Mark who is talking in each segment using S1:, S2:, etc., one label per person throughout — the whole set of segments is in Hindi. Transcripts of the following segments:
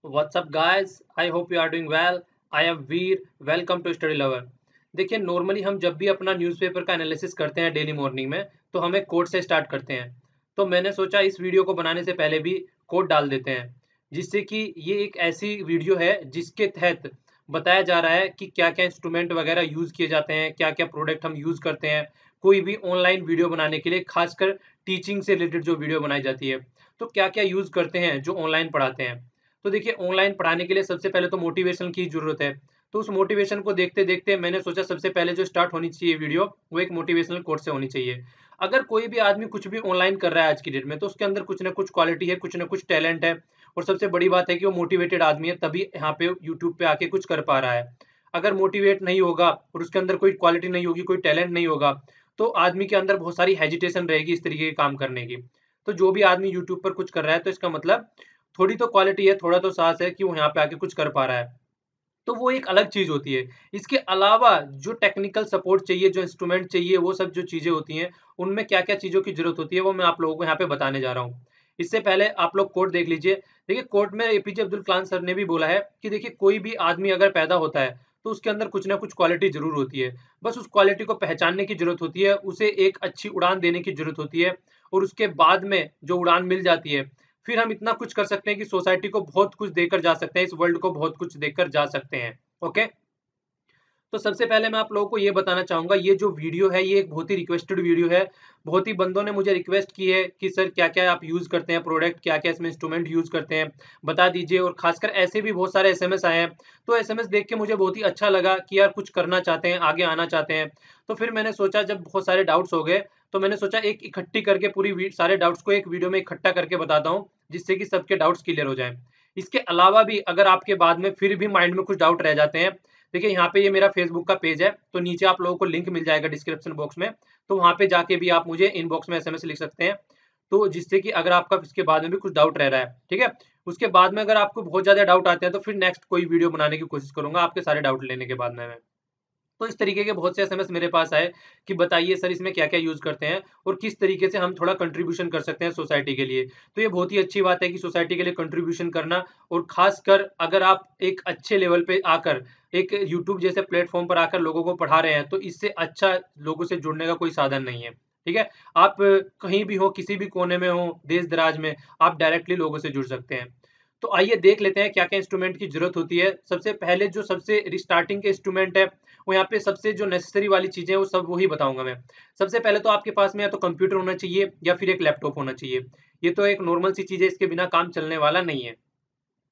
S1: What's up guys? I hope you are doing well. I am Veer. Welcome to Study Lover. देखिए नॉर्मली हम जब भी अपना न्यूज़पेपर का एनालिसिस करते हैं डेली मॉर्निंग में तो हम एक कोट से स्टार्ट करते हैं। तो मैंने सोचा इस वीडियो को बनाने से पहले भी कोट डाल देते हैं जिससे कि ये एक ऐसी वीडियो है जिसके तहत बताया जा रहा है कि क्या क्या इंस्ट्रूमेंट वगैरह यूज़ किए जाते हैं, क्या क्या प्रोडक्ट हम यूज़ करते हैं कोई भी ऑनलाइन वीडियो बनाने के लिए, खासकर टीचिंग से रिलेटेड जो वीडियो बनाई जाती है। तो क्या क्या यूज़ करते हैं जो ऑनलाइन पढ़ाते हैं। तो देखिए ऑनलाइन पढ़ाने के लिए सबसे पहले तो मोटिवेशन की ज़रूरत है। तो उस मोटिवेशन को देखते-देखते मैंने सोचा सबसे पहले जो स्टार्ट होनी चाहिए वीडियो, वो एक मोटिवेशनल कोट से होनी चाहिए। अगर कोई भी आदमी कुछ भी ऑनलाइन कर रहा है आज की डेट में, तो उसके अंदर कुछ ना कुछ क्वालिटी है, कुछ ना कुछ टैलेंट है और सबसे बड़ी बात है कि वो मोटिवेटेड आदमी है, तभी यहाँ पे यूट्यूब पे आके कुछ कर पा रहा है। अगर मोटिवेट नहीं होगा और उसके अंदर कोई क्वालिटी नहीं होगी, कोई टैलेंट नहीं होगा, तो आदमी के अंदर बहुत सारी हेजिटेशन रहेगी इस तरीके के काम करने की। तो जो भी आदमी यूट्यूब पर कुछ कर रहा है, तो इसका मतलब थोड़ी तो क्वालिटी है, थोड़ा तो साहस है कि वो यहाँ पे आके कुछ कर पा रहा है। तो वो एक अलग चीज़ होती है। इसके अलावा जो टेक्निकल सपोर्ट चाहिए, जो इंस्ट्रूमेंट चाहिए, वो सब जो चीज़ें होती हैं, उनमें क्या-क्या चीज़ों की ज़रूरत होती है, वो मैं आप लोगों को यहाँ पे बताने जा रहा हूँ। इससे पहले आप लोग कोट देख लीजिए। देखिए कोट में एपीजे अब्दुल कलाम सर ने भी बोला है कि देखिए कोई भी आदमी अगर पैदा होता है, तो उसके अंदर कुछ ना कुछ क्वालिटी ज़रूर होती है। बस उस क्वालिटी को पहचानने की ज़रूरत होती है, उसे एक अच्छी उड़ान देने की ज़रूरत होती है और उसके बाद में जो उड़ान मिल जाती है, फिर हम इतना कुछ कर सकते हैं कि सोसाइटी को बहुत कुछ देकर जा सकते हैं, इस वर्ल्ड को बहुत कुछ देकर जा सकते हैं। ओके। तो सबसे पहले मैं आप लोगों को ये बताना चाहूँगा, ये जो वीडियो है ये एक बहुत ही रिक्वेस्टेड वीडियो है। बहुत ही बंदों ने मुझे रिक्वेस्ट की है कि सर क्या-क्या आप यूज़ करते हैं प्रोडक्ट, क्या-क्या इसमें इंस्ट्रूमेंट यूज़ करते हैं, बता दीजिए। और खासकर ऐसे भी बहुत सारे एसएमएस आए हैं। तो एसएमएस देख के मुझे बहुत ही अच्छा लगा कि यार कुछ करना चाहते हैं, आगे आना चाहते हैं। तो फिर मैंने सोचा जब बहुत सारे डाउट्स हो गए, तो मैंने सोचा एक इकट्ठी करके पूरी वी सारे डाउट्स को एक वीडियो में इकट्ठा करके बताता हूँ, जिससे कि सबके डाउट्स क्लियर हो जाएँ। इसके अलावा भी अगर आपके बाद में फिर भी माइंड में कुछ डाउट रह जाते हैं, देखिए यहाँ पे ये मेरा फेसबुक का पेज है, तो नीचे आप लोगों को लिंक मिल जाएगा डिस्क्रिप्शन बॉक्स में, तो वहाँ पे जाके भी आप मुझे इनबॉक्स में एसएमएस लिख सकते हैं। तो जिससे कि अगर आपका इसके बाद में भी कुछ डाउट रह रहा है, ठीक है? उसके बाद में अगर आपको बहुत ज़्यादा डाउट आते हैं, तो फिर नेक्स्ट कोई वीडियो बनाने की कोशिश करूँगा आपके सारे डाउट लेने के बाद में मैं। तो इस तरीके के बहुत से एसएमएस मेरे पास आए कि बताइए सर इसमें क्या-क्या यूज़ करते हैं और किस तरीके से हम थोड़ा कंट्रीब्यूशन कर सकते हैं सोसाइटी के लिए। तो ये बहुत ही अच्छी बात है कि सोसाइटी के लिए कंट्रीब्यूशन करना, और ख़ासकर अगर आप एक अच्छे लेवल पे आकर, एक यूट्यूब जैसे प्लेटफ़ॉर्म पर आकर लोगों को पढ़ा रहे हैं, तो इससे अच्छा लोगों से जुड़ने का कोई साधन नहीं है। ठीक है? आप कहीं भी हो, किसी भी कोने में हो, देश-दराज में, आप डायरेक्टली लोगों से जुड़ सकते हैं। तो आइए देख लेते हैं क्या-क्या इंस्ट्रूमेंट की ज़रूरत होती है। सबसे पहले जो सबसे स्टार्टिंग के इंस्ट्रूमेंट है, वो यहाँ पे सबसे जो नेसेसरी वाली चीज़ें हैं, वो सब वही बताऊँगा मैं। सबसे पहले तो आपके पास में या तो कंप्यूटर होना चाहिए या फिर एक लैपटॉप होना चाहिए। ये तो एक नॉर्मल सी चीज़ है, इसके बिना काम चलने वाला नहीं है।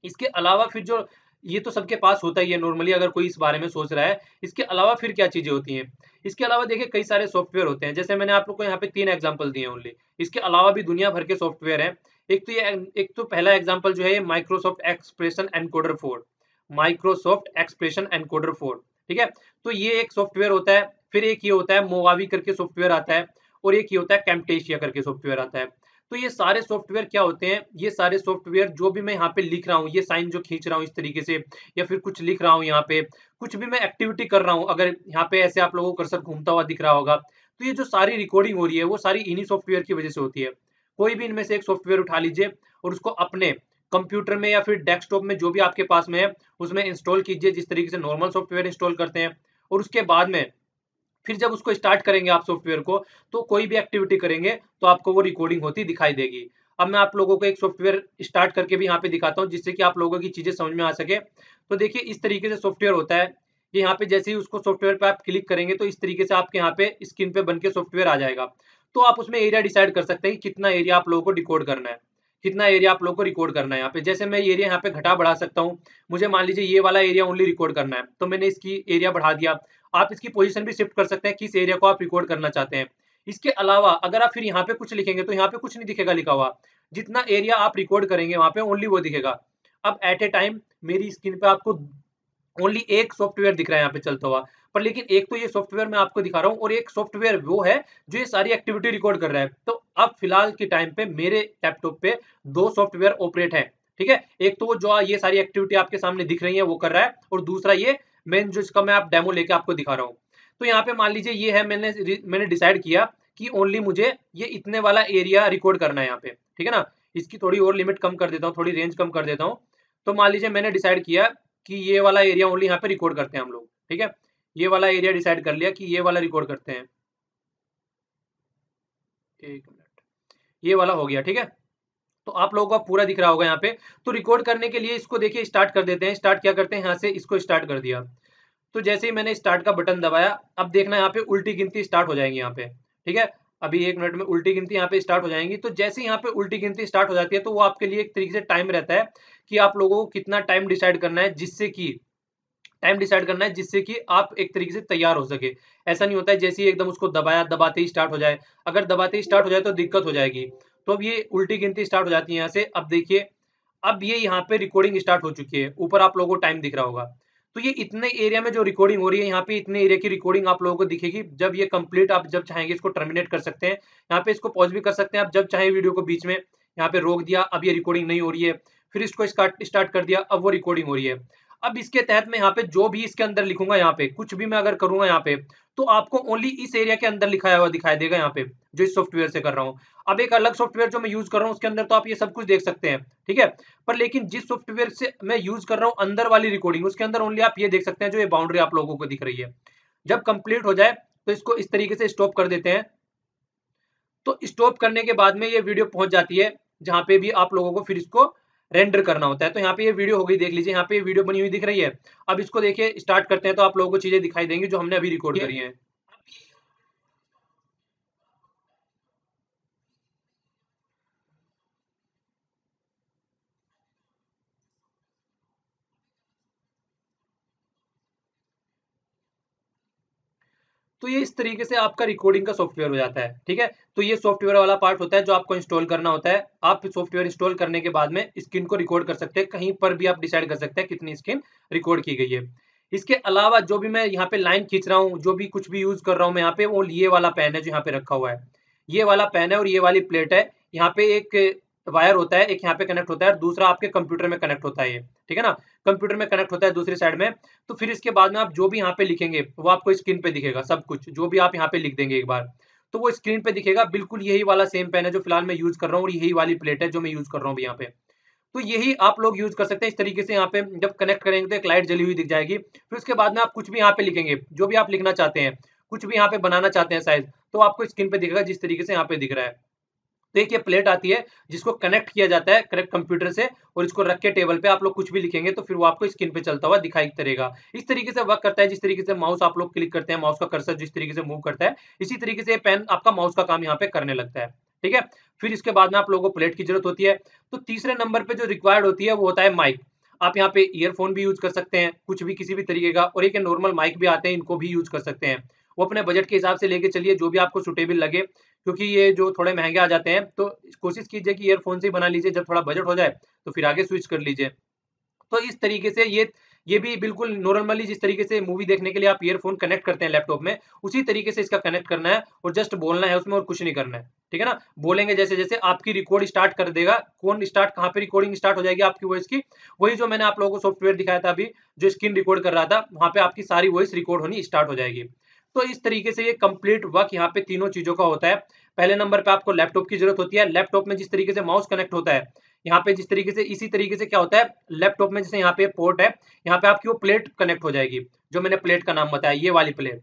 S1: इसके अलावा फिर जो, ये तो सबके पास होता ही है नॉर्मली अगर कोई इस बारे में सोच रहा है। इसके अलावा फिर क्या चीज़ें होती हैं? इसके अलावा देखिए कई सारे सॉफ्टवेयर होते हैं, जैसे मैंने आप लोग को यहाँ पे 3 एग्ज़ाम्पल दिए हैं ओनली। इसके अलावा भी दुनिया भर के सॉफ्टवेयर हैं। एक तो पहला एग्ज़ाम्पल जो है ये Microsoft expression encoder 4, Microsoft expression encoder 4, ठीक है? तो ये एक सॉफ्टवेयर होता है, फिर एक ये होता है मोवावी करके सॉफ्टवेयर आता है और एक ये होता है कैम्टेशिया करके सॉफ्टवेयर आता है। तो ये सारे सॉफ्टवेयर क्या होते हैं, ये सारे सॉफ्टवेयर जो भी मैं यहाँ पे लिख रहा हूँ, ये साइन जो खींच रहा हूँ इस तरीके से, या फिर कुछ लिख रहा हूँ यहाँ पे, कुछ भी मैं एक्टिविटी कर रहा हूँ, अगर यहाँ पे ऐसे आप लोगों को कर्सर घूमता हुआ दिख रहा होगा, तो ये जो सारी रिकॉर्डिंग हो रही है वो सारी इन्हीं सॉफ्टवेयर की वजह से होती है। कोई भी इनमें से एक सॉफ्टवेयर उठा लीजिए और उसको अपने कंप्यूटर में या फिर डेस्कटॉप में जो भी आपके पास में है उसमें इंस्टॉल कीजिए, जिस तरीके से नॉर्मल सॉफ्टवेयर इंस्टॉल करते हैं। और उसके बाद में फिर जब उसको स्टार्ट करेंगे आप सॉफ्टवेयर को, तो कोई भी एक्टिविटी करेंगे तो आपको वो रिकॉर्डिंग होती दिखाई देगी। अब मैं आप लोगों को एक सॉफ्टवेयर स्टार्ट करके भी यहाँ पे दिखाता हूँ, जिससे कि आप लोगों की चीज़ें समझ में आ सके। तो देखिए इस तरीके से सॉफ्टवेयर होता है। ये यहाँ पे जैसे ही उसको सॉफ्टवेयर पे आप क्लिक करेंगे, तो इस तरीके से आपके यहाँ पे स्क्रीन पे बन के सॉफ्टवेयर आ जाएगा। तो आप उसमें एरिया डिसाइड कर सकते हैं कि कितना एरिया आप लोगों को डिकोड करना है, कितना एरिया आप लोगों को रिकॉर्ड करना है यहाँ पे। जैसे मैं एरिया यहाँ पे घटा बढ़ा सकता हूँ। मुझे मान लीजिए ये वाला एरिया ओनली रिकॉर्ड करना है, तो मैंने इसकी एरिया बढ़ा दिया। आप इसकी पोजीशन भी शिफ्ट कर सकते हैं, किस एरिया को आप रिकॉर्ड करना चाहते हैं। इसके अलावा अगर आप फिर यहाँ पे कुछ लिखेंगे, तो यहाँ पे कुछ नहीं दिखेगा लिखा हुआ। जितना एरिया आप रिकॉर्ड करेंगे वहाँ पे ओनली वो दिखेगा। अब एट ए टाइम मेरी स्क्रीन पे आपको ओनली एक सॉफ्टवेयर दिख रहा है यहाँ पे चलता हुआ, पर लेकिन एक तो ये सॉफ्टवेयर मैं आपको दिखा रहा हूँ और एक सॉफ्टवेयर वो है जो ये सारी एक्टिविटी रिकॉर्ड कर रहा है। तो अब फिलहाल के टाइम पे मेरे लैपटॉप पे दो सॉफ्टवेयर ऑपरेट है, ठीक है? एक तो वो जो ये सारी एक्टिविटी आपके सामने दिख रही है वो कर रहा है, और दूसरा ये मेन जो इसका मैं आप डेमो लेके आपको दिखा रहा हूँ। तो यहाँ पे मान लीजिए ये है, मैंने डिसाइड किया कि ओनली मुझे ये इतने वाला एरिया रिकॉर्ड करना है यहाँ पे, ठीक है ना? इसकी थोड़ी और लिमिट कम कर देता हूँ, थोड़ी रेंज कम कर देता हूँ। तो मान लीजिए मैंने डिसाइड किया कि ये वाला एरिया ओनली यहाँ पे रिकॉर्ड करते हैं हम लोग, ठीक है। ये वाला एरिया डिसाइड कर लिया कि ये वाला रिकॉर्ड करते हैं, 1 मिनट, ये वाला हो गया, ठीक है। तो आप लोगों को पूरा दिख रहा होगा यहाँ पे। तो रिकॉर्ड करने के लिए इसको देखिए स्टार्ट कर देते हैं। स्टार्ट क्या करते हैं, यहाँ से इसको स्टार्ट कर दिया। तो जैसे ही मैंने स्टार्ट का बटन दबाया, अब देखना यहाँ पे उल्टी गिनती स्टार्ट हो जाएगी यहाँ पे, ठीक है। अभी 1 मिनट में उल्टी गिनती यहाँ पे स्टार्ट हो जाएंगी। तो जैसे ही यहाँ पे उल्टी गिनती स्टार्ट हो जाती है, तो वो आपके लिए एक तरीके से टाइम रहता है कि आप लोगों को कितना टाइम डिसाइड करना है, जिससे कि आप एक तरीके से तैयार हो सके। ऐसा नहीं होता है जैसे ही एकदम उसको दबाया, दबाते ही स्टार्ट हो जाए। अगर दबाते ही स्टार्ट हो जाए तो दिक्कत हो जाएगी। तो अब ये उल्टी गिनती स्टार्ट हो जाती है यहाँ से। अब देखिए, अब ये यहाँ पे रिकॉर्डिंग स्टार्ट हो चुकी है। ऊपर आप लोगों को टाइम दिख रहा होगा। तो ये इतने एरिया में जो रिकॉर्डिंग हो रही है, यहाँ पे इतने एरिया की रिकॉर्डिंग आप लोगों को दिखेगी। जब ये कंप्लीट, आप जब चाहेंगे इसको टर्मिनेट कर सकते हैं। यहाँ पे इसको पॉज भी कर सकते हैं आप जब चाहे। वीडियो को बीच में यहाँ पे रोक दिया, अब ये रिकॉर्डिंग नहीं हो रही है। फिर इसको स्टार्ट कर दिया, अब वो रिकॉर्डिंग हो रही है। अब इसके तहत मैं यहाँ पे जो भी इसके अंदर लिखूंगा, यहाँ पे कुछ भी मैं अगर करूंगा यहाँ पे, तो आपको ओनली इस एरिया के अंदर लिखाया हुआ दिखाई देगा यहाँ पे, जो इस सॉफ्टवेयर से कर रहा हूँ। अब एक अलग सॉफ्टवेयर जो मैं यूज कर रहा हूँ उसके अंदर तो आप ये सब कुछ देख सकते हैं, ठीक है। पर लेकिन जिस सॉफ्टवेयर से मैं यूज कर रहा हूँ अंदर वाली रिकॉर्डिंग, उसके अंदर ओनली आप ये देख सकते हैं जो ये बाउंड्री आप लोगों को दिख रही है। जब कंप्लीट हो जाए तो इसको इस तरीके से स्टॉप कर देते हैं। तो स्टॉप करने के बाद में ये वीडियो पहुंच जाती है जहां पे भी आप लोगों को फिर इसको रेंडर करना होता है। तो यहाँ पे ये वीडियो हो गई, देख लीजिए यहाँ पे वीडियो बनी हुई दिख रही है। अब इसको देखिए स्टार्ट करते हैं तो आप लोगों को चीजें दिखाई देंगी जो हमने अभी रिकॉर्ड करी है। तो ये इस तरीके से आपका रिकॉर्डिंग का सॉफ्टवेयर हो जाता है, ठीक है। तो ये सॉफ्टवेयर वाला पार्ट होता है जो आपको इंस्टॉल करना होता है। आप सॉफ्टवेयर इंस्टॉल करने के बाद में स्क्रीन को रिकॉर्ड कर सकते हैं, कहीं पर भी आप डिसाइड कर सकते हैं कितनी स्क्रीन रिकॉर्ड की गई है। इसके अलावा जो भी मैं यहाँ पे लाइन खींच रहा हूँ, जो भी कुछ भी यूज कर रहा हूँ मैं यहाँ पे, वो ये वाला पेन है जो यहाँ पे रखा हुआ है। ये वाला पेन है और ये वाली प्लेट है। यहाँ पे एक वायर होता है, एक यहाँ पे कनेक्ट होता है और दूसरा आपके कंप्यूटर में कनेक्ट होता है ये, ठीक है ना। कंप्यूटर में कनेक्ट होता है दूसरी साइड में। तो फिर इसके बाद में आप जो भी यहाँ पे लिखेंगे वो आपको स्क्रीन पे दिखेगा। सब कुछ जो भी आप यहाँ पे लिख देंगे एक बार, तो वो स्क्रीन पे दिखेगा। बिल्कुल यही वाला सेम पेन है जो फिलहाल मैं यूज कर रहा हूँ, और यही वाली प्लेट है जो मैं यूज कर रहा हूँ यहाँ पे। तो यही आप लोग यूज कर सकते हैं इस तरीके से। यहाँ पे जब कनेक्ट करेंगे तो एक लाइट जली हुई दिख जाएगी। फिर उसके बाद में आप कुछ भी यहाँ पे लिखेंगे, जो भी आप लिखना चाहते हैं, कुछ भी यहाँ पे बनाना चाहते हैं साइज, तो आपको स्क्रीन पे दिखेगा जिस तरीके से यहाँ पे दिख रहा है। तो एक ये प्लेट आती है जिसको कनेक्ट किया जाता है करेक्ट कंप्यूटर से, और इसको रख के टेबल पे आप लोग कुछ भी लिखेंगे तो फिर वो आपको स्क्रीन पे चलता हुआ दिखाई देगा। इस तरीके से वर्क करता है। जिस तरीके से माउस आप लोग क्लिक करते हैं, माउस का कर्सर जिस तरीके से मूव करता है, इसी तरीके से पेन आपका माउस का काम यहाँ पे करने लगता है, ठीक है। फिर इसके बाद में आप लोगों को प्लेट की जरूरत होती है। तो तीसरे नंबर पे जो रिक्वायर्ड होती है वो होता है माइक। आप यहाँ पे ईयरफोन भी यूज कर सकते हैं, कुछ भी किसी भी तरीके का, और एक नॉर्मल माइक भी आते हैं, इनको भी यूज कर सकते हैं। वो अपने बजट के हिसाब से लेके चलिए, जो भी आपको सुटेबल लगे, क्योंकि ये जो थोड़े महंगे आ जाते हैं। तो कोशिश कीजिए कि ईयरफोन से ही बना लीजिए, जब थोड़ा बजट हो जाए तो फिर आगे स्विच कर लीजिए। तो इस तरीके से ये भी बिल्कुल नॉर्मली जिस तरीके से मूवी देखने के लिए आप ईयरफोन कनेक्ट करते हैं लैपटॉप में, उसी तरीके से इसका कनेक्ट करना है और जस्ट बोलना है उसमें, और कुछ नहीं करना है, ठीक है ना। बोलेंगे जैसे जैसे आपकी रिकॉर्ड स्टार्ट कर देगा। कौन स्टार्ट, कहाँ पे रिकॉर्डिंग स्टार्ट हो जाएगी आपकी वॉइस की, वही जो मैंने आप लोगों को सॉफ्टवेयर दिखाया था अभी, जो स्क्रीन रिकॉर्ड कर रहा था, वहां पे आपकी सारी वॉइस रिकॉर्ड होनी स्टार्ट हो जाएगी। तो इस तरीके से ये कंप्लीट वर्क यहाँ पे तीनों चीजों का होता है। पहले नंबर पे आपको लैपटॉप की जरूरत होती है। लैपटॉप में जिस तरीके से माउस कनेक्ट होता है यहाँ पे, जिस तरीके से, इसी तरीके से क्या होता है लैपटॉप में, जैसे यहाँ पे पोर्ट है, यहाँ पे आपकी वो प्लेट कनेक्ट हो जाएगी, जो मैंने प्लेट का नाम बताया, ये वाली प्लेट।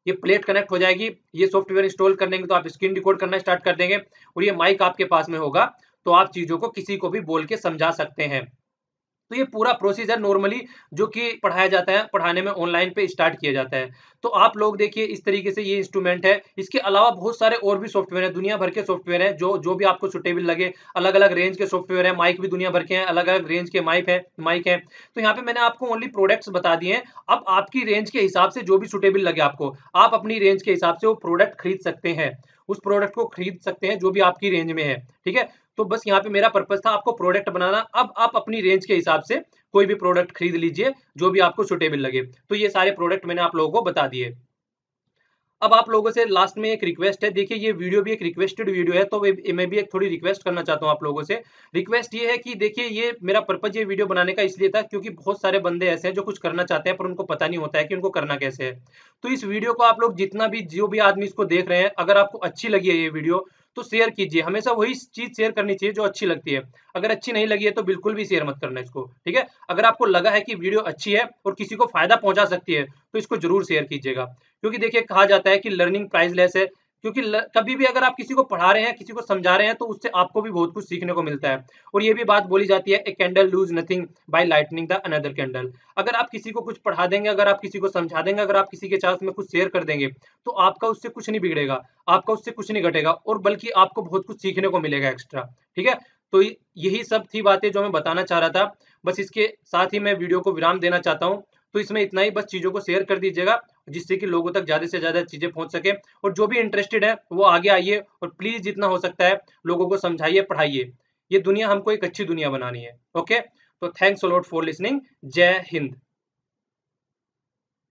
S1: ये प्लेट कनेक्ट हो जाएगी। ये सॉफ्टवेयर इंस्टॉल करने के तो आप स्क्रीन रिकॉर्ड करना स्टार्ट कर देंगे, और ये माइक आपके पास में होगा, तो आप चीजों को किसी को भी बोल के समझा सकते हैं। तो ये पूरा प्रोसीजर नॉर्मली जो कि पढ़ाया जाता है, पढ़ाने में ऑनलाइन पे स्टार्ट किया जाता है। तो आप लोग देखिए इस तरीके से ये इंस्ट्रूमेंट है। इसके अलावा बहुत सारे और भी सॉफ्टवेयर हैं, दुनिया भर के सॉफ्टवेयर हैं, जो जो भी आपको सुटेबल लगे। अलग अलग रेंज के सॉफ्टवेयर है, माइक भी दुनिया भर के हैं, अलग अलग रेंज के माइक है। तो यहाँ पे मैंने आपको ओनली प्रोडक्ट्स बता दिए हैं। अब आपकी रेंज के हिसाब से जो भी सुटेबल लगे आपको, आप अपनी रेंज के हिसाब से वो प्रोडक्ट खरीद सकते हैं, उस प्रोडक्ट को खरीद सकते हैं जो भी आपकी रेंज में है, ठीक है। तो बस यहाँ पे मेरा पर्पस था आपको प्रोडक्ट बनाना। अब आप अपनी रेंज के हिसाब से कोई भी प्रोडक्ट खरीद लीजिए जो भी आपको सुटेबल लगे। तो ये सारे प्रोडक्ट मैंने आप लोगों को बता दिए। अब आप लोगों से लास्ट में एक रिक्वेस्ट है। देखिए ये वीडियो भी एक रिक्वेस्टेड वीडियो है, तो मैं भी एक थोड़ी रिक्वेस्ट करना चाहता हूँ आप लोगों से। रिक्वेस्ट ये है कि देखिए, ये मेरा पर्पज ये वीडियो बनाने का इसलिए था क्योंकि बहुत सारे बंदे ऐसे हैं जो कुछ करना चाहते हैं पर उनको पता नहीं होता है कि उनको करना कैसे है। तो इस वीडियो को आप लोग जितना भी, जो भी आदमी इसको देख रहे हैं, अगर आपको अच्छी लगी है ये वीडियो, तो शेयर कीजिए, हमेशा वही चीज शेयर करनी चाहिए जो अच्छी लगती है। अगर अच्छी नहीं लगी है तो बिल्कुल भी शेयर मत करना इसको, ठीक है। अगर आपको लगा है कि वीडियो अच्छी है और किसी को फायदा पहुंचा सकती है तो इसको जरूर शेयर कीजिएगा, क्योंकि देखिए कहा जाता है कि लर्निंग प्राइसलेस है। क्योंकि कभी भी अगर आप किसी को पढ़ा रहे हैं, किसी को समझा रहे हैं, तो उससे आपको भी बहुत कुछ सीखने को मिलता है। और ये भी बात बोली जाती है, a candle lose nothing by lightning the another candle. अगर आप किसी को कुछ पढ़ा देंगे, अगर आप किसी को समझा देंगे, अगर आप किसी के साथ में कुछ शेयर कर देंगे, तो आपका उससे कुछ नहीं बिगड़ेगा, आपका उससे कुछ नहीं घटेगा, और बल्कि आपको बहुत कुछ सीखने को मिलेगा एक्स्ट्रा, ठीक है। तो यही सब थी बातें जो मैं बताना चाह रहा था। बस इसके साथ ही मैं वीडियो को विराम देना चाहता हूँ। तो इसमें इतना ही, बस चीजों को शेयर कर दीजिएगा जिससे कि लोगों तक ज्यादा से ज्यादा चीजें पहुंच सके। और जो भी इंटरेस्टेड है वो आगे आइए और प्लीज जितना हो सकता है लोगों को समझाइए, पढ़ाइए। ये दुनिया हमको एक अच्छी दुनिया बनानी है। ओके, तो thanks a lot for listening. जय हिंद।